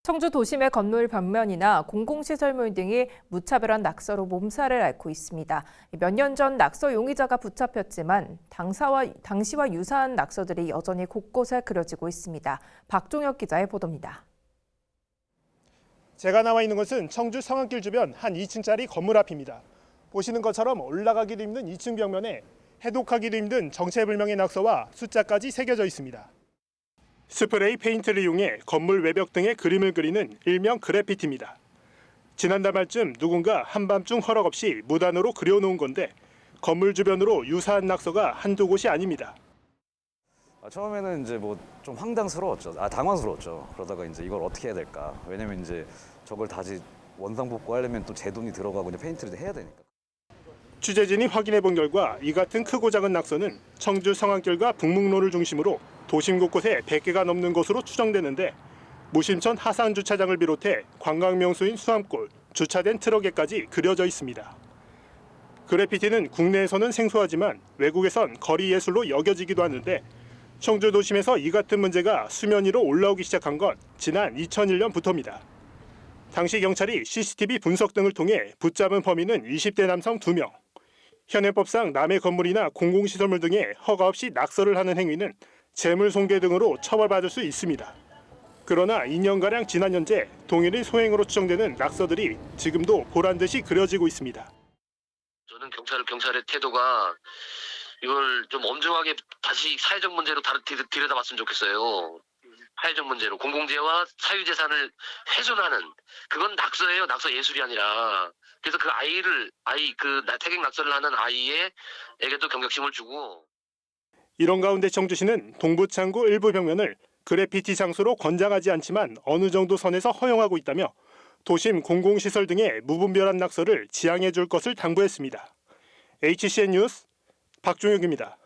청주 도심의 건물 벽면이나 공공시설물 등이 무차별한 낙서로 몸살을 앓고 있습니다. 몇 년 전 낙서 용의자가 붙잡혔지만 당시와 유사한 낙서들이 여전히 곳곳에 그려지고 있습니다. 박종혁 기자의 보도입니다. 제가 나와 있는 곳은 청주 성안길 주변 한 2층짜리 건물 앞입니다. 보시는 것처럼 올라가기도 힘든 2층 벽면에 해독하기도 힘든 정체불명의 낙서와 숫자까지 새겨져 있습니다. 스프레이 페인트를 이용해 건물 외벽 등에 그림을 그리는 일명 그래피티입니다. 지난달 말쯤 누군가 한밤중 허락 없이 무단으로 그려놓은 건데 건물 주변으로 유사한 낙서가 한두 곳이 아닙니다. 처음에는 이제 뭐 좀 황당스러웠죠. 당황스러웠죠. 그러다가 이제 이걸 어떻게 해야 될까? 왜냐면 이제 저걸 다시 원상복구하려면 또 제 돈이 들어가고 이제 페인트를 해야 되니까. 취재진이 확인해 본 결과 이 같은 크고 작은 낙서는 청주 성안길과 북목로를 중심으로 도심 곳곳에 100개가 넘는 것으로 추정되는데 무심천 하산 주차장을 비롯해 관광 명소인 수암골, 주차된 트럭에까지 그려져 있습니다. 그래피티는 국내에서는 생소하지만 외국에선 거리 예술로 여겨지기도 하는데 청주 도심에서 이 같은 문제가 수면 위로 올라오기 시작한 건 지난 2001년부터입니다. 당시 경찰이 CCTV 분석 등을 통해 붙잡은 범인은 20대 남성 2명. 현행법상 남의 건물이나 공공시설물 등에 허가 없이 낙서를 하는 행위는 재물손괴 등으로 처벌받을 수 있습니다. 그러나 2년가량 지난 현재 동일인 소행으로 추정되는 낙서들이 지금도 보란듯이 그려지고 있습니다. 저는 경찰의 태도가 이걸 좀 엄중하게 다시 사회적 문제로 들여다봤으면 좋겠어요. 사회적 문제로 공공재와 사유재산을 훼손하는 그건 낙서예요. 낙서 예술이 아니라. 그래서 그 태객 낙서를 하는 아이에게도 경각심을 주고. 이런 가운데 청주시는 동부창구 일부 벽면을 그래피티 장소로 권장하지 않지만 어느 정도 선에서 허용하고 있다며 도심 공공시설 등의 무분별한 낙서를 지양해 줄 것을 당부했습니다. HCN 뉴스 박종혁입니다.